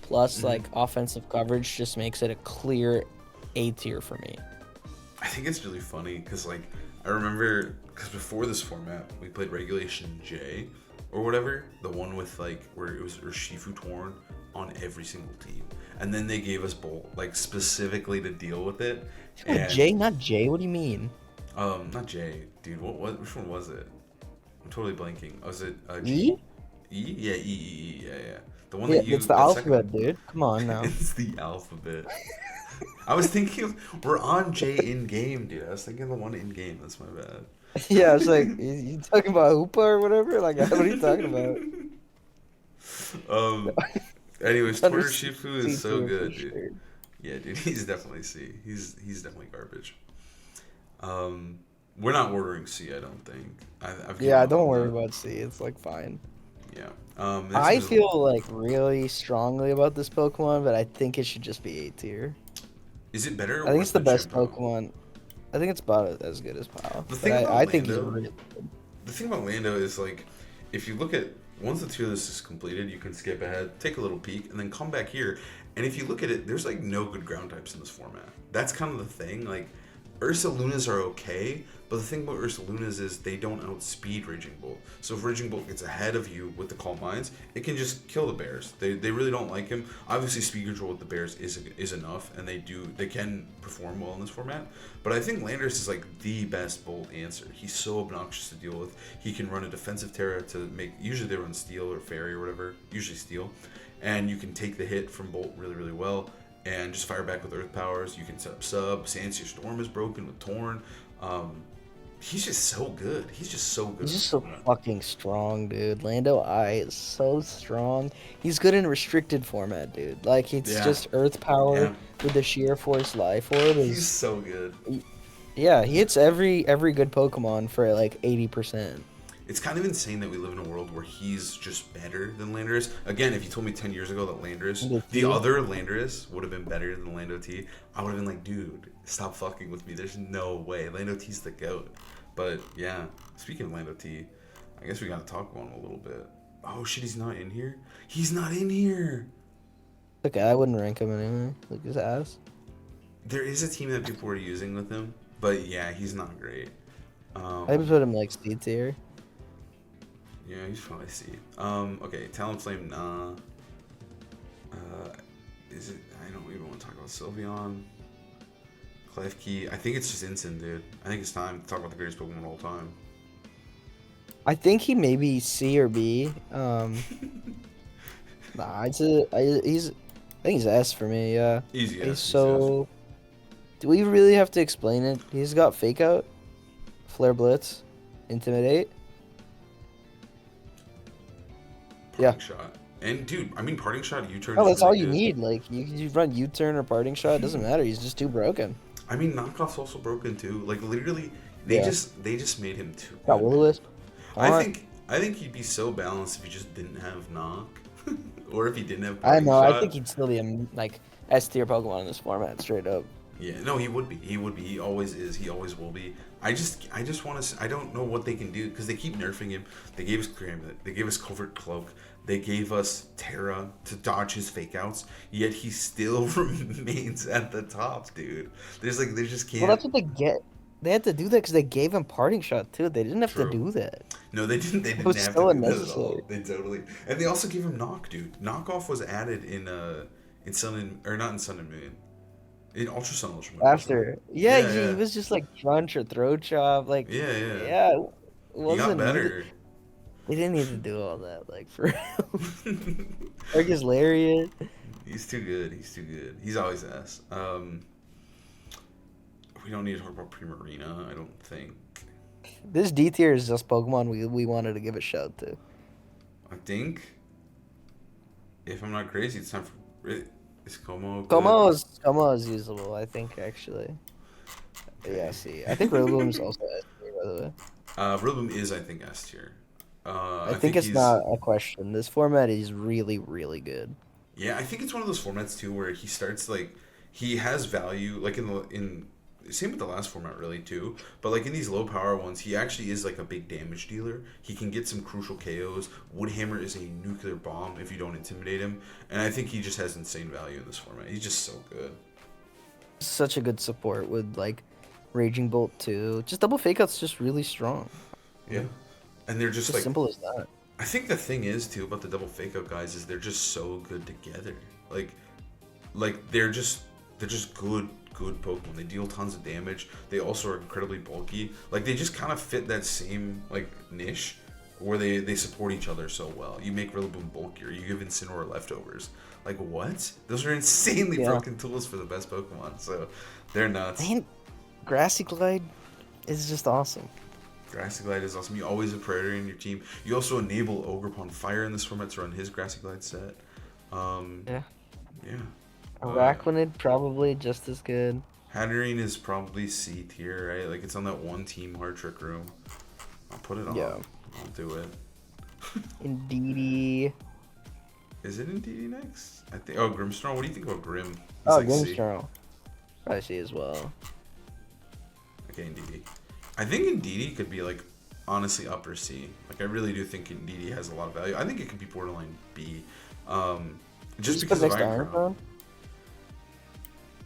plus offensive coverage just makes it a clear A tier for me. I think it's really funny because I remember because before this format we played Regulation J or whatever, the one with where it was Urshifu Torn on every single team, and then they gave us Bolt specifically to deal with it. Wait, J, not J. What do you mean? Not J, dude. Which one was it? I'm totally blanking. Was it E? E? Yeah, E. Yeah. The one Yeah, that you. it's the alphabet, dude. Come on now. It's the alphabet. I was thinking we're on J in game, dude. I was thinking the one in game. That's my bad. Yeah, I was like, you talking about Hoopa or whatever? What are you talking about? Anyways, Twitter Shifu is so C2 good, for dude. sure. Yeah, dude, he's definitely C. He's definitely garbage. We're not ordering C, I don't think. I've given Yeah, up don't on worry that. about C. It's like fine. Yeah. Next I one is feel like really strongly about this Pokemon, but I think it should just be A tier. is it better I or think worse it's the than best Chimpo? Pokemon. I think it's about as good as Pal, The but thing I about think he's Lando, really. the thing about Lando is like, if you look at once the tier list is completed, you can skip ahead, take a little peek, and then come back here. And if you look at it, there's like no good ground types in this format. That's kind of the thing. Like, Ursalunas are okay, but the thing about Ursalunas is they don't outspeed Raging Bolt. So if Raging Bolt gets ahead of you with the Calm Minds, it can just kill the bears. They really don't like him. Obviously, speed control with the bears is enough, and they can perform well in this format. But I think Landorus is like the best Bolt answer. He's so obnoxious to deal with. He can run a defensive Terra to make. Usually they run Steel or Fairy or whatever. Usually Steel, and you can take the hit from Bolt really really well and just fire back with Earth Powers. You can set up sub. Sanseer Storm is broken with Torn. He's just so good. He's just so good. He's just so fucking strong, dude. Lando I is so strong. He's good in restricted format, dude. Like it's Yeah. just Earth Power Yeah. with the Sheer Force Life Orb He's is. so good. Yeah, he hits every good Pokemon for like 80%. It's kind of insane that we live in a world where he's just better than Landorus. Again, if you told me 10 years ago that Landorus, the other Landorus, would have been better than Lando T, I would have been like, dude, stop fucking with me. There's no way. Lando T's the GOAT. But yeah, speaking of Lando T, I guess we gotta talk about him a little bit. Oh shit, he's not in here? He's not in here! Okay, I wouldn't rank him anyway. Look his ass. There is a team that people are using with him, but yeah, he's not great. I would put him like C tier. Yeah, he's probably C. Okay, Talonflame, nah. Is it? I don't even want to talk about Sylveon. Klefki. I think it's just Instant, dude. I think it's time to talk about the greatest Pokemon of all time. I think he may be C or B. Nah, he's. I think he's S for me. Yeah. Easy S. He's so. Do we really have to explain it? He's got Fake Out, Flare Blitz, Intimidate. Parting Shot. And dude, I mean, Parting Shot, U-turn. Oh, is that's all really you good. need. Like you run U-turn or Parting Shot. It doesn't matter. He's just too broken. I mean, Knockoff's also broken too. Like literally, they Yeah. just made him too. Got good. Will-O-Wisp. I think he'd be so balanced if he just didn't have Knock, or if he didn't have. I Parting know. Shot. I think he'd still be a like S tier Pokemon in this format, straight up. Yeah, no, he would be. He would be. He always is. He always will be. I just want to. I don't know what they can do because they keep nerfing him. They gave us Gambit. They gave us Covert Cloak. They gave us Terra to dodge his fake outs. Yet he still remains at the top, dude. They just can't. Well, that's what they get. They had to do that because they gave him Parting Shot too. They didn't have True. to do that. No, they didn't. They didn't was have so to do that at all. unnecessary. They totally. And they also gave him Knock, dude. Knockoff was added in Sun and or not in Sun and Moon. In Ultra Sun, Ultra Moon. After, yeah, Yeah. he was just like Crunch or Throat Chop, like Yeah. yeah, it He got wasn't better. needed. They didn't need to do all that, like for real. Like his Lariat. He's too good. He's too good. He's always S. We don't need to talk about Primarina, I don't think. This D tier is just Pokemon we wanted to give a shout to. I think, if I'm not crazy, it's time for. Is Como good? Como is usable, I think actually. Yeah, see, I think Rillaboom's also S tier, by the way. Rillaboom is, I think, S tier. I think it's not a question. This format is really, really good. Yeah, I think it's one of those formats too where he starts like he has value, like in same with the last format really too. But like in these low power ones, he actually is like a big damage dealer. He can get some crucial KOs. Woodhammer is a nuclear bomb if you don't intimidate him, and I think he just has insane value in this format. He's just so good. Such a good support with like Raging Bolt too. Just double fake out's just really strong. Yeah, and they're just It's as like simple as that. I think the thing is too about the double fake out guys is they're just so good together. Like they're just good Pokemon. They deal tons of damage. They also are incredibly bulky. Like they just kind of fit that same like niche where they support each other so well. You make Rillaboom bulkier. You give Incineroar leftovers. Like what? Those are insanely broken tools for the best Pokemon. So they're nuts. Man, Grassy Glide is just awesome. Grassy Glide is awesome. You always have Predator in your team. You also enable Ogerpon Fire in this format to run his Grassy Glide set. Yeah. Yeah. Araquanid probably just as good. Hatterene is probably C tier, right? Like it's on that one team hard trick room. I'll put it on. Yeah. I'll do it. Indeedy. Is it Indeedy next? I think. Oh, Grimstorm. What do you think about Grim? He's Oh, like C. Grimstorm. Probably C as well. Okay, Indeedy. I think Indeedy could be like honestly upper C. Like I really do think Indeedy has a lot of value. I think it could be borderline B. Just because of Iron Crown.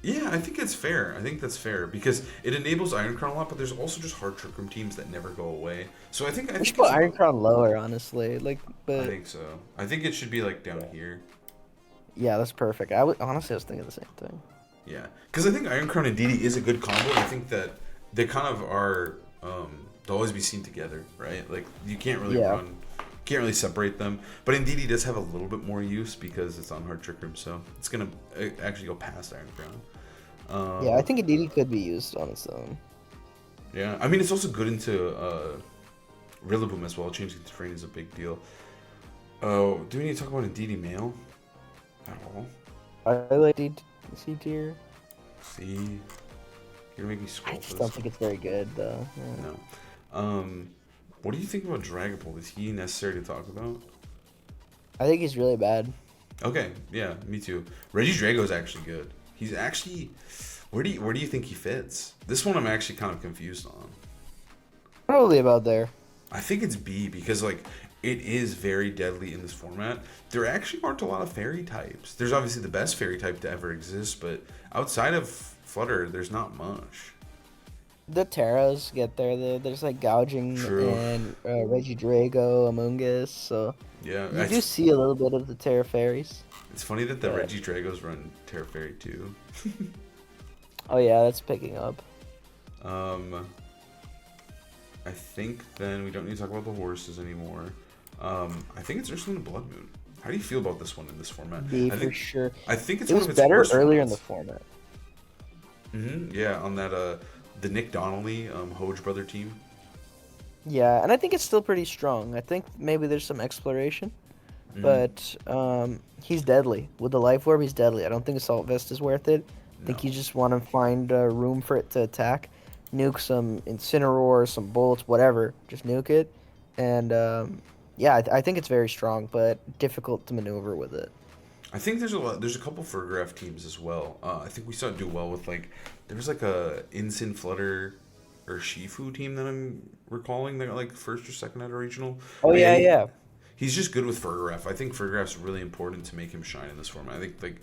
Yeah, I think it's fair. I think that's fair because it enables Iron Crown a lot, but there's also just hard trick room teams that never go away. So I think We should put Iron Crown lower, honestly. Like, but I think so. I think it should be like down here. Yeah, that's perfect. I was thinking the same thing. Yeah, because I think Iron Crown and DD is a good combo. I think that they kind of are. They'll always be seen together, right? Like you can't really can't really separate them. But Indeedy does have a little bit more use because it's on hard trick room, so it's gonna actually go past Iron Crown. Yeah, I think Indeedy could be used on its own. Yeah, I mean it's also good into Rillaboom as well. Changing terrain is a big deal. Oh, do we need to talk about Indeedy male at all? I like C tier. See, you're gonna make me scroll. I just don't think it's very good though. Yeah. No. What do you think about Dragapult? Is he necessary to talk about? I think he's really bad. Okay, yeah, me too. Regidrago is actually good. He's actually, where do you think he fits? This one I'm actually kind of confused on. Probably about there. I think it's B because like it is very deadly in this format. There actually aren't a lot of fairy types. There's obviously the best fairy type to ever exist, but outside of Flutter, there's not much. The Terras get there though. There's like Gouging and Regidrago, Among Us, so yeah, you do see a little bit of the Terra Fairies. It's funny that the Regidragos run Terra Fairy too. Oh yeah, that's picking up. I think then we don't need to talk about the horses anymore. I think it's Ursaluna Blood Moon. How do you feel about this one in this format? B for sure. I think it's it one was of its better worst earlier formats. in the format. Yeah, on that the Nick Donnelly Hoge brother team. Yeah, and I think it's still pretty strong. I think maybe there's some exploration, but he's deadly. With the Life Orb, he's deadly. I don't think Assault Vest is worth it. I think you just want to find room for it to attack. Nuke some Incineroar, some bolts, whatever. Just nuke it. And yeah, I think it's very strong, but difficult to maneuver with it. I think there's a couple Fergraph teams as well. I think we saw it do well with like there was like a Incin Flutter or Shifu team that I'm recalling. They got like first or second at a regional. Oh but yeah. He's just good with Fergraph. I think Fergraph's really important to make him shine in this format. I think like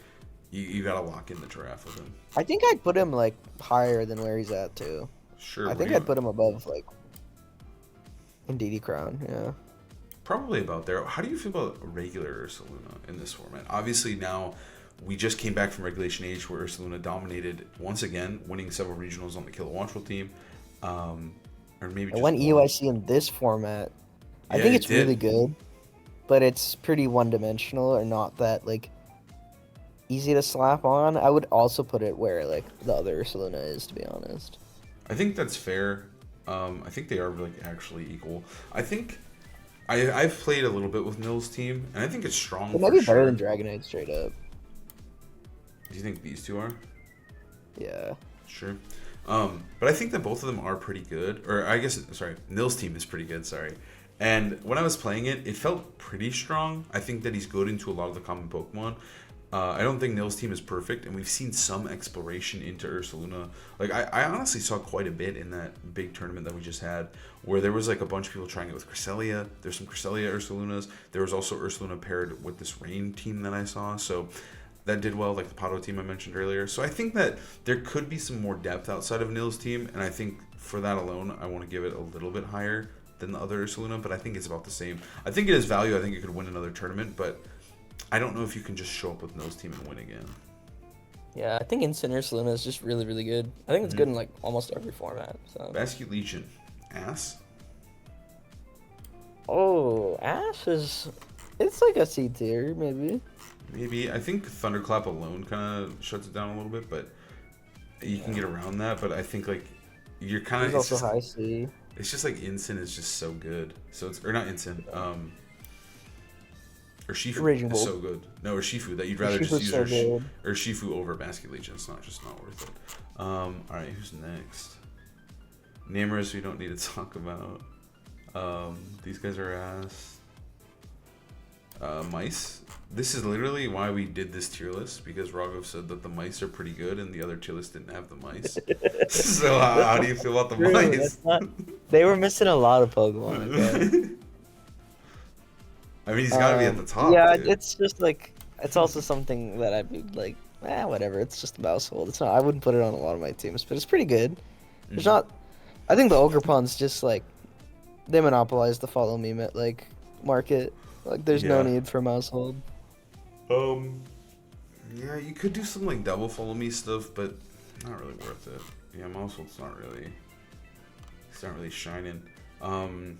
you gotta lock in the giraffe with him. I think I'd put him like higher than where he's at too. Sure. I think I'd put him above like Indeedy Crown. Yeah. Probably about there. How do you feel about regular Ursaluna in this format? Obviously now we just came back from Regulation Age where Ursaluna dominated once again, winning several regionals on the Kilowattrel team. Or maybe just one EUIC in this format, I think it's really good, but it's pretty one-dimensional or not that like easy to slap on. I would also put it where like the other Ursaluna is, to be honest. I think that's fair. I think they are like actually equal. I think I've played a little bit with Nils' team, and I think it's strong. It might be better than Dragonite straight up. Do you think these two are? Yeah. Sure. But I think that both of them are pretty good. Or I guess, sorry, Nils' team is pretty good, sorry. And when I was playing it, it felt pretty strong. I think that he's good into a lot of the common Pokemon. I don't think Nils' team is perfect, and we've seen some exploration into Ursaluna. Like, I honestly saw quite a bit in that big tournament that we just had, where there was, like, a bunch of people trying it with Cresselia. There's some Cresselia Ursalunas. There was also Ursaluna paired with this Rain team that I saw, so that did well, like the Pato team I mentioned earlier. So I think that there could be some more depth outside of Nils' team, and I think for that alone, I want to give it a little bit higher than the other Ursaluna, but I think it's about the same. I think it has value. I think it could win another tournament, but I don't know if you can just show up with Nils' team and win again. Yeah, I think Instant Ursaluna is just really, really good. I think it's good in like almost every format. So. Bascute Legion. Ass? Oh, Ash is... It's like a C tier, maybe. Maybe. I think Thunderclap alone kind of shuts it down a little bit, but you can get around that. But I think like you're kind of... It's also high C. It's just like Incin is just so good. So it's... Or not Incin. Urshifu is Original. so good. No, Urshifu, that you'd rather just Urshifu's use so good. Urshifu over Basket Legion. It's not worth it. Alright, who's next? Namers we don't need to talk about. These guys are ass. Mice. This is literally why we did this tier list, because Raghav said that the mice are pretty good and the other tier list didn't have the mice. So how do you feel about the True, mice? they were missing a lot of Pokemon. Okay? I mean, he's got to be at the top. Yeah, dude. it's just like it's also something that I'd be like, whatever. It's just a mousehold. It's not. I wouldn't put it on a lot of my teams, but it's pretty good. There's not. I think the Ogerpon's just like they monopolize the follow me market. Like, there's no need for mousehold. Yeah, you could do some like double follow me stuff, but not really worth it. Yeah, mousehold's not really. It's not really shining. Don't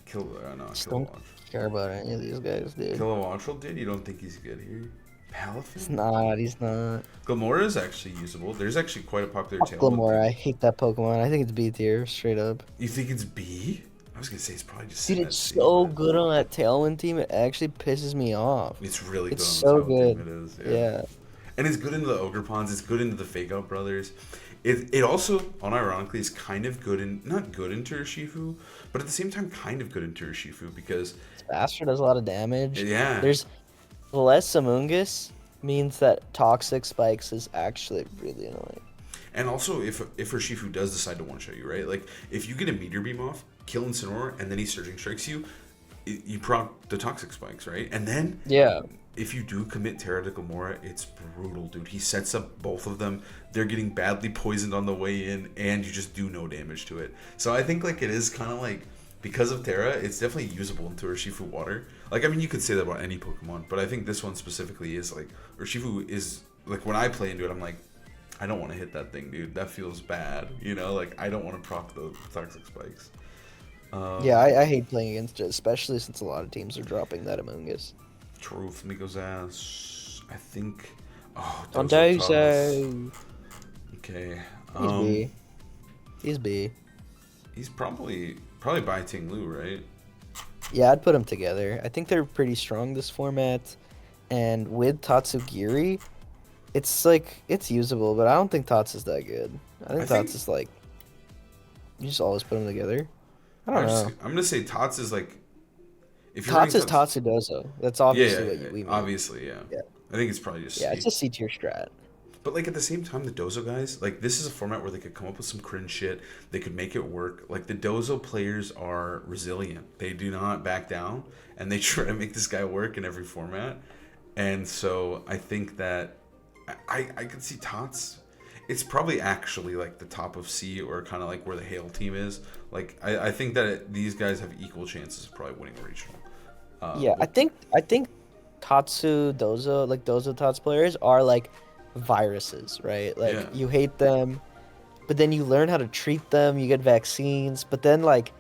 Kilowattrel. care about any of these guys, dude. Kilowattrel, dude, you don't think he's good here? Palafin? He's not. Glamora is actually usable. There's actually quite a popular Tailwind. Glamora, I hate that Pokemon. I think it's B tier, straight up. You think it's B? I was gonna say it's probably just. Dude, it's so good on that Tailwind team. It actually pisses me off. It's really good. It's on the so Tailwind good. team, it is. Yeah. And it's good into the Ogerpons. It's good into the Fake Out Brothers. It also, unironically, is kind of good in not good into Urshifu, but at the same time, kind of good into Urshifu because It's faster, does a lot of damage. Yeah. There's less Amoonguss means that Toxic Spikes is actually really annoying. And also, if Urshifu does decide to one-shot you, right? Like, if you get a Meteor Beam off, kill Incineroar, and then he Surging Strikes you, you proc the Toxic Spikes, right? And then, if you do commit Terra to Glamora, it's brutal, dude. He sets up both of them. They're getting badly poisoned on the way in, and you just do no damage to it. So I think, like, it is kind of like, because of Terra, it's definitely usable into Urshifu Water. Like, I mean, you could say that about any Pokemon, but I think this one specifically is, like, Urshifu is, like, when I play into it, I'm like, I don't want to hit that thing, dude. That feels bad, you know? Like, I don't want to proc the Toxic Spikes. I hate playing against it, especially since a lot of teams are dropping that Amoonguss. Truth, Miko's ass. I think. Oh, On those are Dozo. tough. Okay. He's B. He's B. He's probably by Ting-Lu, right? Yeah, I'd put them together. I think they're pretty strong this format, and with Tatsugiri, it's like it's usable, but I don't think Tots is that good. I think Tots is like you just always put them together. I don't know. I'm gonna say Tots is like. If you're Tots is running Tatsudozo. That's obviously yeah, what we mean. obviously, yeah. I think it's probably just. Yeah, it's a C tier strat. But like at the same time, the Dozo guys, like this is a format where they could come up with some cringe shit. They could make it work. Like the Dozo players are resilient. They do not back down, and they try to make this guy work in every format. And so I think that I could see Tots. It's probably actually like the top of C or kind of like where the Hail team is. Like I think that these guys have equal chances of probably winning a regional. I think Tatsu Dozo, like Dozo Tots players are like viruses, right? Like you hate them, but then you learn how to treat them, you get vaccines, but then like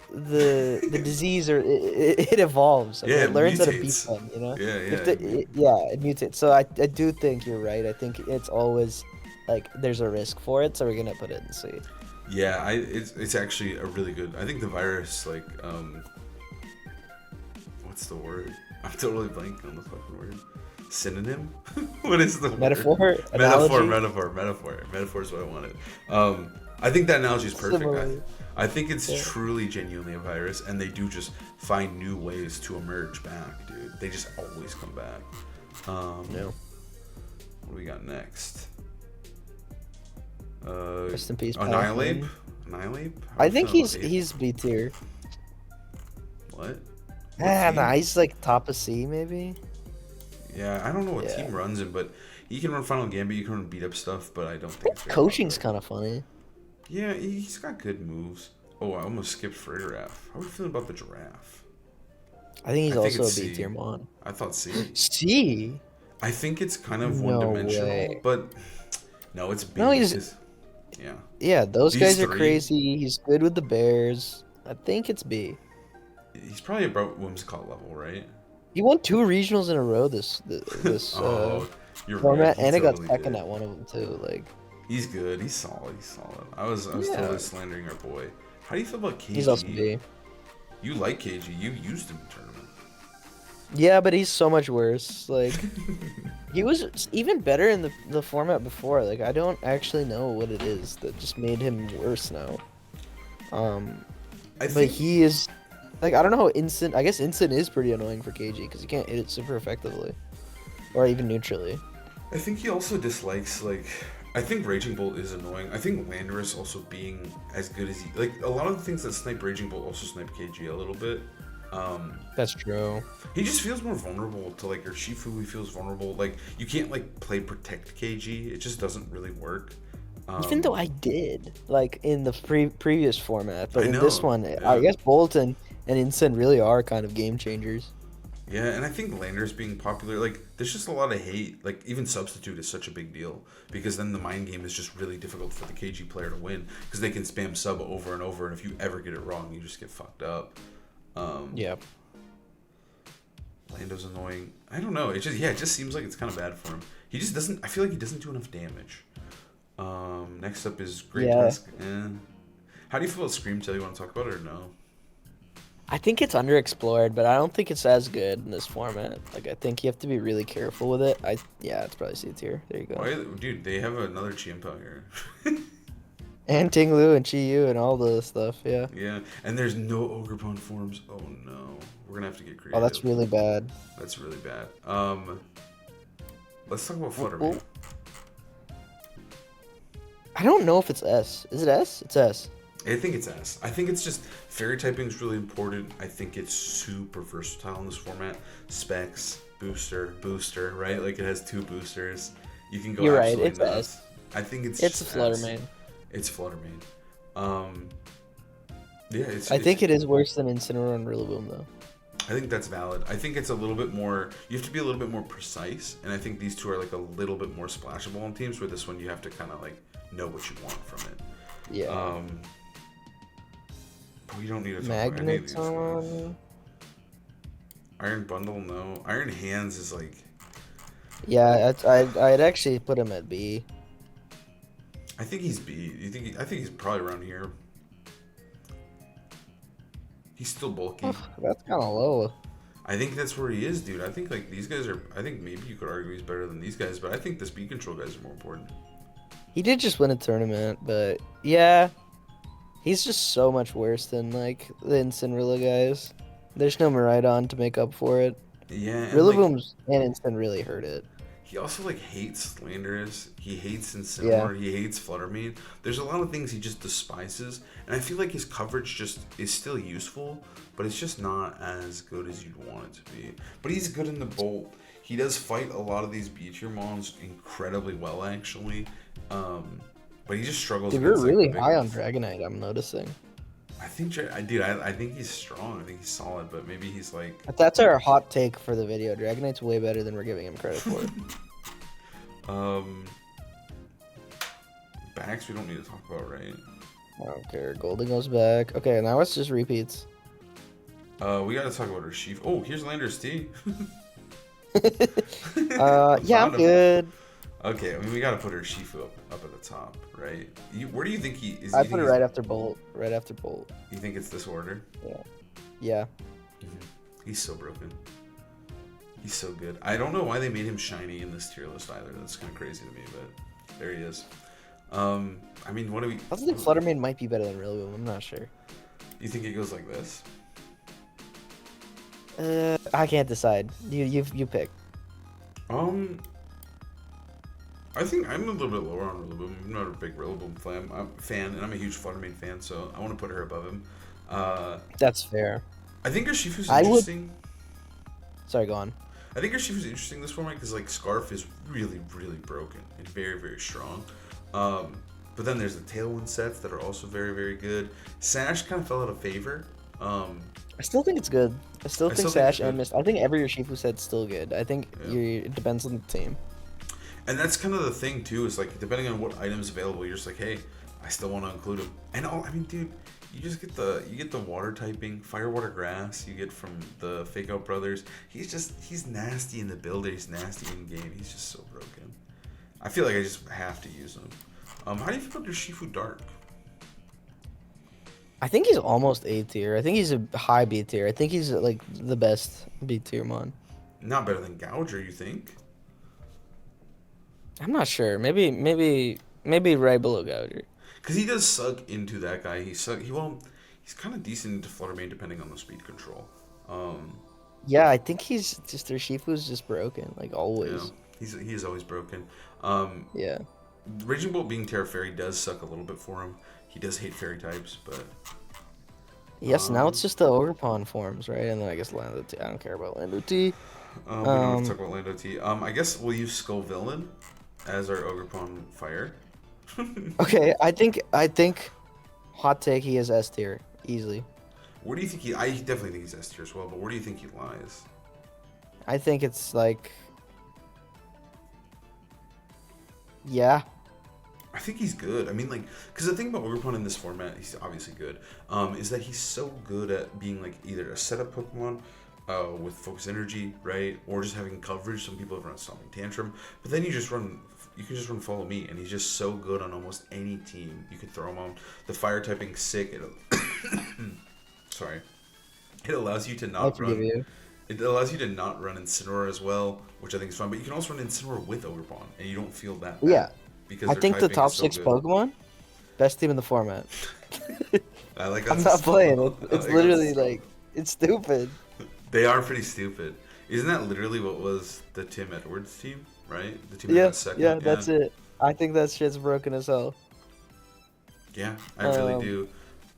the disease or it evolves. Like, it learns how to beat them, you know? It mutates. So I do think you're right. I think it's always like there's a risk for it, so we're gonna put it in C. Yeah, it's actually a really good. I think the virus, like, what's the word? I'm totally blanking on the fucking word. Synonym? What is the metaphor? Word? Metaphor is what I wanted. I think that analogy is perfect. I think it's truly genuinely a virus, and they do just find new ways to emerge back, dude. They just always come back. What do we got next? Rest in peace, Annihilate. I think he's B tier. What? Nah, he's like top of C maybe. Yeah, I don't know what team runs him, but he can run Final Gambit, you can run beat up stuff, but I don't think coaching's kind of funny. Yeah, he's got good moves. Oh, I almost skipped Frigoraph. How are you feeling about the Giraffe? I think he's also a B tier mon. I thought C. C? I think it's kind of one-dimensional, but no, it's B. No, yeah, those guys are crazy. He's good with the Bears. I think it's B. He's probably about Whimsicott level, right? He won 2 regionals in a row this format, and it got second at one of them too. Like, he's good. He's solid. I was totally slandering our boy. How do you feel about KG? He's also B. You like KG? You used him in tournament. Yeah, but he's so much worse. Like, he was even better in the format before. Like, I don't actually know what it is that just made him worse now. Um, I but think he is like, I don't know how instant. I guess instant is pretty annoying for KG because you can't hit it super effectively, or even neutrally. I think he also dislikes like. I think Raging Bolt is annoying. I think Landorus also being as good as he like a lot of the things that snipe Raging Bolt also snipe KG a little bit. That's true. He just feels more vulnerable to like, or Shifu. He feels vulnerable. Like you can't like play protect KG. It just doesn't really work. Even though I did like in the previous format, but I in this know. one, I Yeah. guess Bolton and Instant really are kind of game changers. Yeah, and I think Landers being popular, like, there's just a lot of hate. Like, even Substitute is such a big deal because then the mind game is just really difficult for the KG player to win because they can spam sub over and over, and if you ever get it wrong, you just get fucked up. Yeah. Lando's annoying. I don't know. It just seems like it's kind of bad for him. He just doesn't. I feel like he doesn't do enough damage. Next up is Great Yeah. Tusk. And how do you feel about Scream Tail? You want to talk about it or no? I think it's underexplored, but I don't think it's as good in this format. Like, I think you have to be really careful with it. Yeah, it's probably C tier. There you go. Why, dude? They have another Chiempo here. And Tinglu and Chiyu and all the stuff. Yeah. Yeah, and there's no Ogrepon forms. Oh no, we're gonna have to get creative. Oh, that's really bad. That's really bad. Let's talk about Flutter Well, Man. I don't know if it's S. Is it S? It's S. I think it's S. I think it's just fairy typing is really important. I think it's super versatile in this format. Specs, booster, right? Like it has 2 boosters. You can go. You're right. absolutely It's nuts. S. I think it's It's a just Flutter S. main. It's Flutter Main. Yeah, I think it is worse than Incineroar and Rillaboom though. I think that's valid. I think it's a little bit more. You have to be a little bit more precise, and I think these two are like a little bit more splashable on teams. Where this one, you have to kind of like know what you want from it. Yeah. We don't need to talk about any of these ones. Magneton. Iron Bundle, no. Iron Hands is like. Yeah, I'd actually put him at B. I think he's B. I think he's probably around here. He's still bulky. That's kind of low. I think that's where he is, dude. I think like these guys are. I think maybe you could argue he's better than these guys, but I think the speed control guys are more important. He did just win a tournament, but yeah, he's just so much worse than like the Incineroar guys. There's no Miraidon to make up for it. Yeah, and like, Rillaboom's and Instant really hurt it. he also like hates Landorus. He hates Incineroar. Yeah. He hates Fluttermane. There's a lot of things he just despises, and I feel like his coverage just is still useful, but it's just not as good as you'd want it to be. But he's good in the Bolt. He does fight a lot of these B tier mons incredibly well, actually. But he just struggles. Dude, we're against, like, really the big high on ones. Dragonite. I'm noticing. I think, I think he's strong. I think he's solid, but maybe he's like. That's our hot take for the video. Dragonite's way better than we're giving him credit for. Backs we don't need to talk about, right? I don't care. Golden goes back. Okay, now it's just repeats. We gotta talk about Urshifu. Oh, here's Landers T. Yeah, I'm good. Okay, I mean we gotta put Urshifu up at the top, right? Where do you think he is? I put it right after Bolt. Right after Bolt. You think it's this order? Yeah. Yeah. He's so broken. He's so good. I don't know why they made him shiny in this tier list either. That's kind of crazy to me, but there he is. I mean, what do we? I think Fluttermane might be better than Rillaboom. I'm not sure. You think it goes like this? I can't decide. You pick. I think I'm a little bit lower on Rillaboom. I'm not a big Rillaboom fan, and I'm a huge Fluttermane fan, so I want to put her above him. That's fair. I think Urshifu's I would- interesting. Sorry, go on. I think Urshifu's interesting this format because like Scarf is really, really broken and very, very strong. But then there's the Tailwind sets that are also very, very good. Sash kind of fell out of favor. I still think it's good. I still think still think Sash it's good. and Mist. I think every Urshifu set's still good. I think it depends on the team. And that's kind of the thing too, is like depending on what items available, you're just like, hey, I still want to include him. And I mean, dude, you just get the water typing, fire, water, grass. You get from the Fake Out Brothers. He's nasty in the builder. He's nasty in game. He's just so broken. I feel like I just have to use him. How do you feel about Urshifu Dark? I think he's almost A tier. I think he's a high B tier. I think he's like the best B tier mon. Not better than Gouger, you think? I'm not sure. Maybe right below Gouger. Because he does suck into that guy. He's kind of decent into Flutter Mane depending on the speed control. Um, Yeah, I think he's just their Shifu's just broken, like yeah, always. he is always broken. Um, Yeah. Raging Bolt being Terra Fairy does suck a little bit for him. He does hate fairy types, but Yes, now it's um, just the Ogerpon forms, right? And then I guess Lando T. I don't care about Lando T. we don't have to Um, talk about Lando T. I guess we'll use Skull Villain as our Ogrepon Fire. okay, I think hot take he is S tier easily. Where do you think he? I definitely think he's S tier as well, but where do you think he lies? I think it's like yeah. I think he's good. I mean, like, because the thing about Ogerpon in this format, he's obviously good, is that he's so good at being, like, either a setup Pokemon with Focus Energy, right? Or just having coverage. Some people have run Stomping Tantrum. But then you can just run Follow Me, and he's just so good on almost any team. You can throw him on. The Fire typing sick. Sorry. It allows you to I not forgive run. you. It allows you to not run Incineroar as well, which I think is fun. But you can also run Incineroar with Ogerpon, and you don't feel that Yeah, bad because I their think the typing is top so six good. Pokemon, best team in the format. I like I'm that's a not playing. skull. I It's like that's a literally skull. like it's stupid. They are pretty stupid. Isn't that literally what was the Tim Edwards team, right? The team that Yeah, got yeah, second? Yeah. that's it. I think that shit's broken as hell. Yeah, I really Um, do.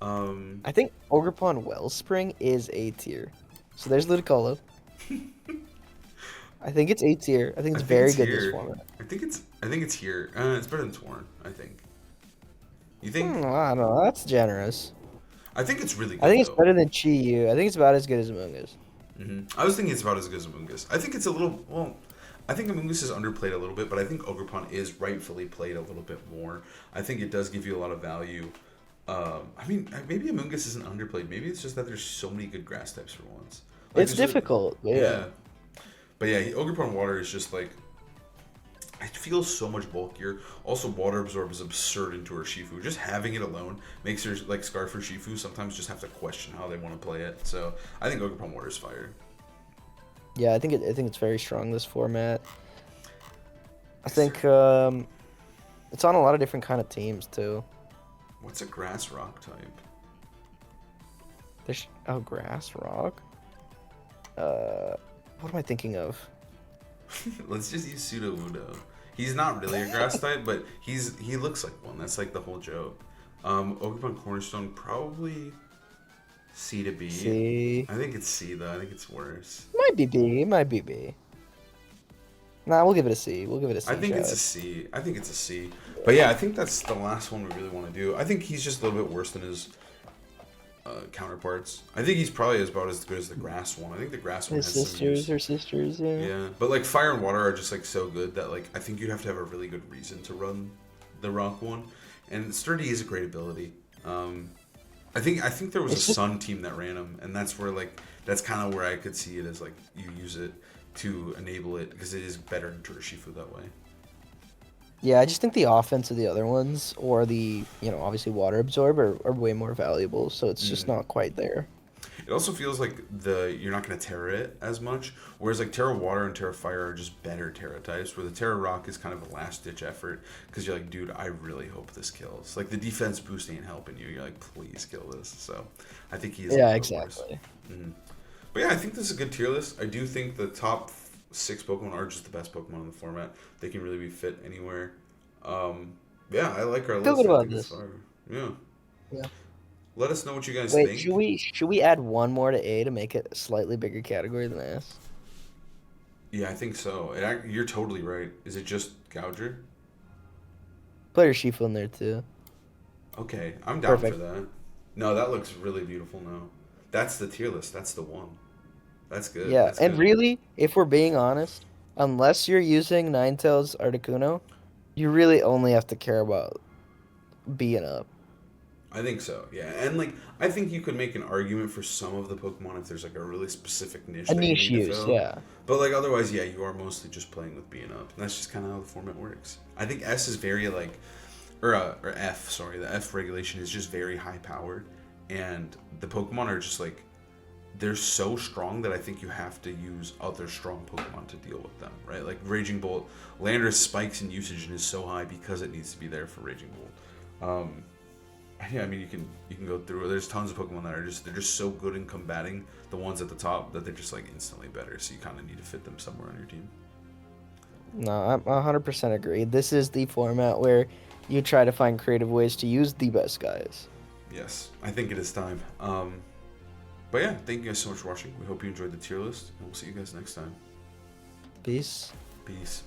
Um, I think Ogerpon Wellspring is A tier. So there's Ludicolo. I think it's A tier. I think I it's think very it's good this here. format. I think it's here. It's better than Torn, I think. You think? I don't know. That's generous. I think it's really I good think it's though. better than Chi Yu. I think it's about as good as Amoonguss. I was thinking it's about as good as Amoonguss. I think it's a little well. I think Amoonguss is underplayed a little bit, but I think Ogerpon is rightfully played a little bit more. I think it does give you a lot of value. I mean, maybe Amoonguss isn't underplayed. Maybe it's just that there's so many good grass types for once. Like It's there's a difficult, but yeah. yeah, but yeah, Ogerpon Water is just like it feels so much bulkier. Also, Water Absorb is absurd into her Shifu. Just having it alone makes her like Scarf or Shifu sometimes just have to question how they want to play it. So I think Ogerpon Water is fire. Yeah, I think it's very strong this format. I Yes, think sir. it's on a lot of different kind of teams too. What's a grass rock type? There's grass rock. What am I thinking of? Let's just use Pseudo Wudo. He's not really a grass type, but he looks like one. That's like the whole joke. Ogerpon Cornerstone probably C to B. C. I think it's C though. I think it's worse. Might be B. Might be B. Nah, we'll give it a C. We'll give it a C. I think it's a Shad. C. I think it's a C. But yeah, I think that's the last one we really want to do. I think he's just a little bit worse than his counterparts. I think he's probably about as good as the grass one. I think the grass one His has some use. sisters or sisters, yeah. Yeah, but like fire and water are just like so good that like I think you'd have to have a really good reason to run the rock one. And sturdy is a great ability. I think there was a It's just sun team that ran him, and that's where like that's kind of where I could see it as like you use it to enable it because it is better in Shifu that way. yeah. I just think the offense of the other ones, or the obviously water absorb, are way more valuable. So it's just Mm. not quite there. It also feels like you're not gonna Terra it as much, whereas like Terra Water and Terra Fire are just better Terra types. Where the Terra Rock is kind of a last ditch effort because you're like, dude, I really hope this kills. Like the defense boost ain't helping you. You're like, please kill this. So I think he is a Yeah, little bit worse. exactly. Mhm. But yeah, I think this is a good tier list. I do think the top six Pokemon are just the best Pokemon in the format. They can really be fit anywhere. Um, yeah, I like our Feel list. good I about think it's this. fire. Yeah. Yeah. Let us know what you guys Wait, think. should we add one more to A to make it a slightly bigger category than S? Yeah, I think so. You're totally right. Is it just Gouger? Put her Shifu in there too. Okay, I'm down for Perfect. that. No, that looks really beautiful now. That's the tier list. That's the one. That's good. Yeah, That's and good. really, if we're being honest, unless you're using Ninetales Articuno, you really only have to care about being up. I think so. Yeah, and like I think you could make an argument for some of the Pokemon if there's like a really specific niche A that you niche need to use, fill. yeah. But like otherwise, yeah, you are mostly just playing with being up. And that's just kind of how the format works. I think S is very like, or F. Sorry, the F regulation is just very high powered, and the Pokemon are just like, they're so strong that I think you have to use other strong Pokemon to deal with them, right? Like Raging Bolt, Landorus spikes in usage and is so high because it needs to be there for Raging Bolt. Yeah, I mean, you can go through. There's tons of Pokemon that are they're just so good in combating the ones at the top that they're just like instantly better. So you kind of need to fit them somewhere on your team. No, I'm 100% agree. This is the format where you try to find creative ways to use the best guys. Yes, I think it is time. But yeah, thank you guys so much for watching. We hope you enjoyed the tier list, and we'll see you guys next time. Peace. Peace.